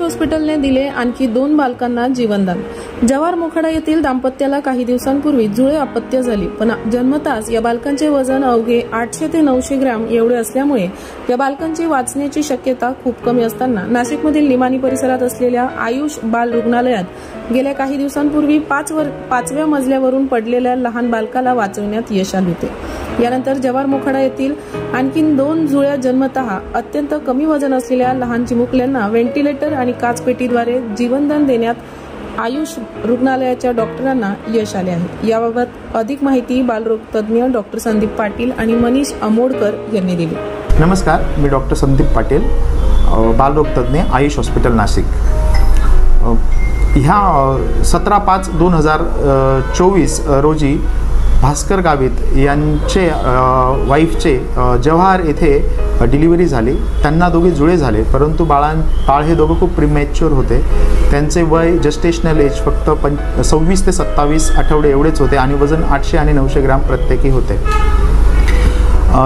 हॉस्पिटलने दिले आणखी 2 बालकांना जीवनदान। जव्हार मोखाडा येथील दाम्पत्याला काही दिवसांपूर्वी जुळे अपत्य झाली, पण जन्मताच या बालकांचे वजन अवघे 800 ते 900 ग्रॅम एवढे असल्यामुळे या बालकांची वाचण्याची शक्यता खूप कमी असताना नाशिकमधील निमाणी परिसरात असलेल्या आयुष बाल रुग्णालयात गेल्या काही दिवसांपूर्वी 5व्या मजल्यावरून पडलेल्या लहान बालकाला वाचवण्यात यश आले होते। यानंतर जव्हार मोखाडा येथील आणखी 2 जुळ्या जन्मतः अत्यंत कमी वजन असलेल्या लहान चिमुकल्यांना व्हेंटिलेटर आणि काचपेटीद्वारे जीवनदान देण्यात आयुष रुग्णालयाच्या डॉक्टरांना यश आले आहे। याबाबत अधिक माहिती बालरोग तज्ञ डॉक्टर संदीप पाटील आणि मनीष अमोडकर यांनी दिली। नमस्कार, मी डॉक्टर संदीप पाटील, बालरोग तज्ञ, आयुष हॉस्पिटल नाशिक। ह्या 17/5/2024 रोजी भास्कर गावित यांचे वाईफचे जव्हार येथे डिलिव्हरी झाली। त्यांना दोघे जुळे झाले, परंतु बाळ हे दोघं खूप प्रीमॅच्युअर होते। त्यांचे वय जस्टेशनल एज फक्त 26 ते 27 आठवडे एवढेच होते आणि वजन 800 आणि 900 ग्रॅम प्रत्येकी होते।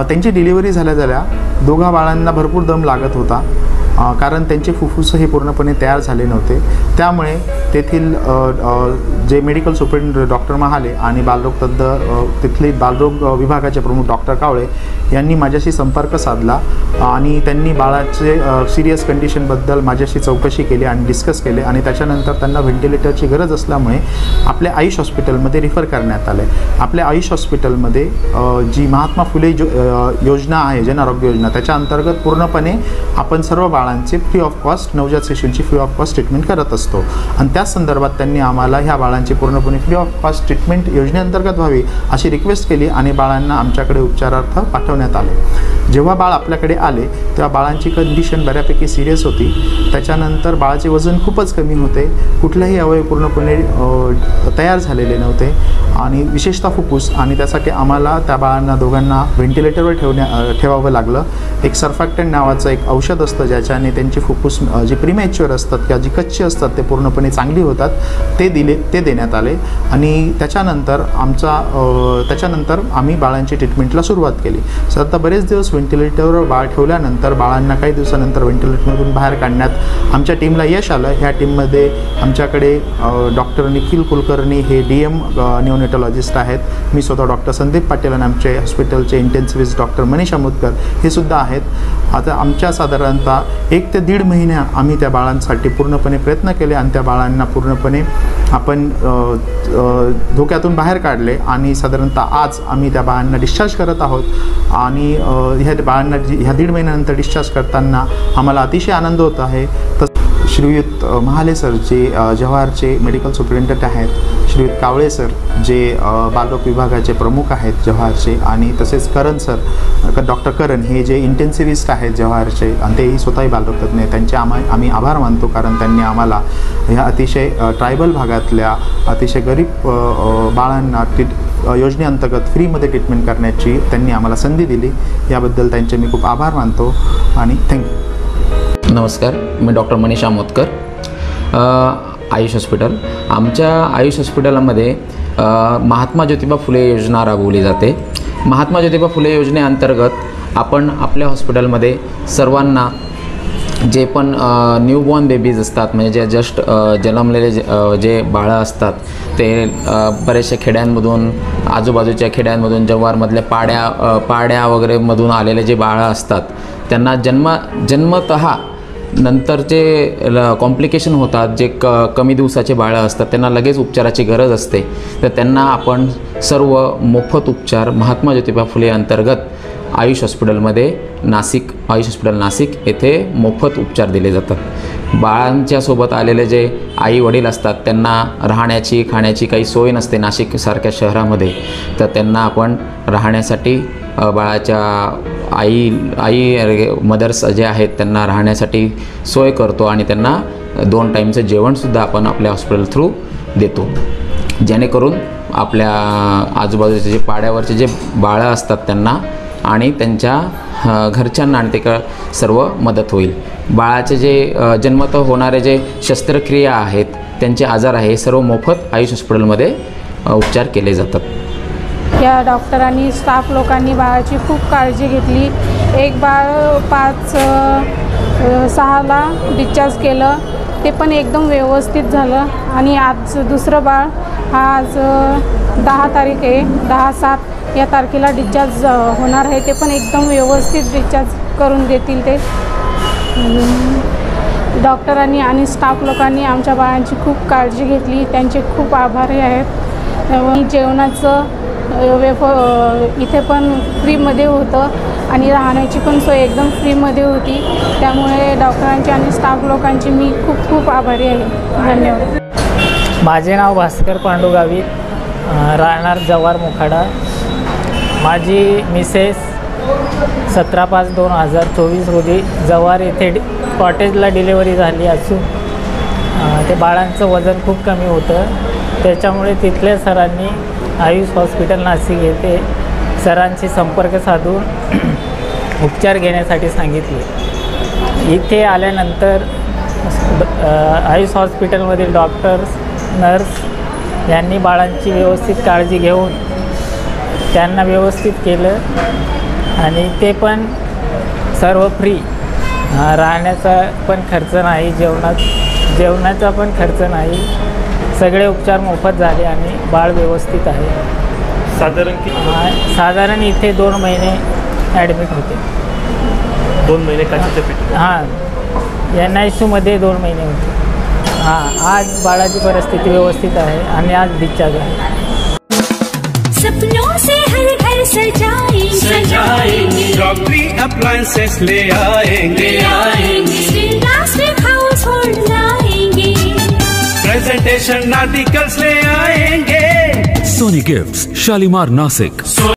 त्यांची डिलिव्हरी झाल्या दोघा बाळांना भरपूर दम लागत होता, कारण त्यांचे फुफ्फुस हे पूर्णपणे तयार झाले नव्हते। त्यामुळे तेथील जे मेडिकल सुपरिटेंडेंट डॉक्टर महाले आणि बालरोग तज्ञ तिथले बालरोग विभागाचे प्रमुख डॉक्टर कावळे यांनी माझ्याशी संपर्क साधला आणि त्यांनी बाळाचे सिरियस कंडिशनबद्दल माझ्याशी चौकशी केली आणि डिस्कस केले आणि त्याच्यानंतर त्यांना व्हेंटिलेटरची गरज असल्यामुळे आपल्या आयुष हॉस्पिटलमध्ये रिफर करण्यात आले। आपल्या आयुष हॉस्पिटलमध्ये जी महात्मा फुले योजना आहे, जन आरोग्य योजना, त्याच्या अंतर्गत पूर्णपणे आपण सर्व बाळांचे फ्री ऑफ कॉस्ट, नवजात शिशूंची फ्री ऑफ कॉस्ट ट्रीटमेंट करत असतो आणि त्याच संदर्भात त्यांनी आम्हाला ह्या बाळांची पूर्णपणे फ्री ऑफ कॉस्ट ट्रीटमेंट योजनेअंतर्गत व्हावी अशी रिक्वेस्ट केली आणि बाळांना आमच्याकडे उपचारार्थ पाठवण्यात आले। जेव्हा बाळ आपल्याकडे आले तेव्हा बाळांची कंडिशन बऱ्यापैकी सिरियस होती। त्याच्यानंतर बाळाचे वजन खूपच कमी होते, कुठलाही अवयव पूर्णपणे तयार झालेले नव्हते आणि विशेषतः फुफ्फुस, आणि त्यासाठी आम्हाला त्या बाळांना दोघांना व्हेंटिलेटरवर ठेवावं लागलं। एक सर्फॅक्टंट नावाचं एक औषध असतं ज्याच्याने त्यांची फुफ्फुस जी प्रीमॅच्युअर असतात किंवा जी कच्ची असतात ते पूर्णपणे चांगली होतात, ते देण्यात आले आणि त्याच्यानंतर आम्ही बाळांची ट्रीटमेंटला सुरुवात केली। आता बरेच दिवस व्हेंटिलेटरवर बाळ ठेवल्यानंतर बाळांना काही दिवसानंतर व्हेंटिलेटरमधून बाहेर काढण्यात आमच्या टीमला यश आलं। ह्या टीममध्ये आमच्याकडे डॉक्टर निखिल कुलकर्णी हे DM न्यूरोनेटॉलॉजिस्ट आहेत, मी स्वतः डॉक्टर संदीप पाटील आणि आमचे हॉस्पिटलचे इंटेन्सिव्हिस्ट डॉक्टर मनीष अमोदकर हे सुद्धा आहेत। आता आमच्या साधारणतः 1 ते 1.5 महिन्या आम्ही त्या बाळांसाठी पूर्णपणे प्रयत्न केले आणि त्या बाळांना पूर्णपणे आपण धोक्यातून बाहेर काढले आणि साधारणतः आज आम्ही त्या बाळांना डिस्चार्ज करत आहोत आणि ह्या बाळांना ह्या 1.5 महिन्यानंतर डिस्चार्ज करताना आम्हाला अतिशय आनंद होत आहे। श्रीयुत महाले सर जे जव्हारचे मेडिकल सुपरिटेंडेंट आहेत, श्रीयुत कावळे सर जे बालरोग विभागाचे प्रमुख आहेत जव्हारचे, आणि तसेच करण सर, डॉक्टर करण हे जे इंटेन्सिव्हिस्ट आहेत जव्हारचे आणि तेही स्वतःही बालरोग तज्ञ, त्यांचे आम्ही आभार मानतो, कारण त्यांनी आम्हाला ह्या अतिशय ट्रायबल भागातल्या अतिशय गरीब बाळांना योजनेअंतर्गत फ्रीमध्ये ट्रीटमेंट करण्याची त्यांनी आम्हाला संधी दिली। याबद्दल त्यांचे मी खूप आभार मानतो आणि थँक्यू। नमस्कार, मी डॉक्टर मनीष अमोदकर, आयुष हॉस्पिटल। आमच्या आयुष हॉस्पिटलमध्ये महात्मा ज्योतिबा फुले योजना राबवली जाते। महात्मा ज्योतिबा फुले योजनेअंतर्गत आपण आपल्या हॉस्पिटलमध्ये सर्वांना जे पण न्यूबॉर्न बेबीज असतात, म्हणजे जे जस्ट जन्मलेले जे बाळं असतात ते बऱ्याचशा खेड्यांमधून, आजूबाजूच्या खेड्यांमधून, जव्हारमधल्या पाड्या वगैरेमधून आलेले जे बाळं असतात त्यांना जन्मतः नंतर जे कॉम्प्लिकेशन होतात, जे कमी दिवसाचे बाळं असतात त्यांना लगेच उपचाराची गरज असते, तर त्यांना आपण सर्व मोफत उपचार महात्मा ज्योतिबा फुले अंतर्गत आयुष हॉस्पिटलमध्ये आयुष हॉस्पिटल नाशिक येथे मोफत उपचार दिले जातात। बाळांच्या सोबत आलेले जे आई वडील असतात त्यांना राहण्याची खाण्याची काही सोय नसते नाशिकसारख्या शहरामध्ये, तर त्यांना आपण राहण्यासाठी बाळाच्या आई मदर्स जे आहेत त्यांना राहण्यासाठी सोय करतो आणि त्यांना 2 टाईमचं जेवणसुद्धा आपण आपल्या हॉस्पिटल थ्रू देतो, जेणेकरून आपल्या आजूबाजूचे जे पाड्यावरचे जे बाळं असतात त्यांना आणि त्यांच्या घरच्यांना आणि ते सर्व मदत होईल। बाळाचे जे जन्मतः होणारे जे शस्त्रक्रिया आहेत, त्यांचे आजार आहे, सर्व मोफत आयुष हॉस्पिटलमध्ये उपचार केले जातात। या डॉक्टरांनी, स्टाफ लोकांनी बाळाची खूप काळजी घेतली। एक बाळ 5-6ला डिस्चार्ज केलं ते पण एकदम व्यवस्थित झालं. आणि आज दुसरं बाळ हा आज 10 तारीख आहे, 10/7 या तारखेला डिस्चार्ज होणार आहे. ते पण एकदम व्यवस्थित डिस्चार्ज करून देतील ते. डॉक्टरांनी आणि स्टाफ लोकांनी आमच्या बाळांची खूप काळजी घेतली, त्यांचे खूप आभारी आहेत. जेवणाचं इथे पण फ्रीमध्ये होतं आणि राहण्याची पण सोय एकदम फ्रीमध्ये होती. त्यामुळे डॉक्टरांची आणि स्टाफ लोकांची मी खूप खूप आभारी आहे. धन्यवाद. माझे नाव भास्कर पांडू गावित, राहणार जव्हार मोखाडा. माझी मिसेस 17/5/2024 रोजी जव्हार येथे कॉटेजला डिलेवरी झाली असून ते बाळांचं वजन खूप कमी होतं. त्याच्यामुळे तिथल्या सरांनी आयुष हॉस्पिटल नाशिक येथे सरांशी संपर्क साधून उपचार घेण्यासाठी सांगितले. इथे आल्यानंतर आयुष हॉस्पिटलमधील डॉक्टर्स, नर्स यांनी बाळांची व्यवस्थित काळजी घेऊन त्यांना व्यवस्थित केलं आणि ते पण सर्व फ्री. राहण्याचा पण खर्च नाही, जेवणाचा पण खर्च नाही. सगळे उपचार मोफत झाले आणि बाळ व्यवस्थित आहे. साधारण इथे 2 महिने ॲडमिट होते. 2 महिने काचेच्या पेटी? हां, NICUमध्ये 2 महिने होते. हां, आज बाळाची परिस्थिती व्यवस्थित आहे आणि आज डिस्चार्ज आहे. सपनों से हर घर सजाएंगे, रॉकरी अप्लायंसेस ले आएंगे, प्लास्टिक हाउसहोल्ड लाएंगे, प्रेजेंटेशन आर्टिकल्स ले आएंगे. Sony gifts, Shalimar, Nashik.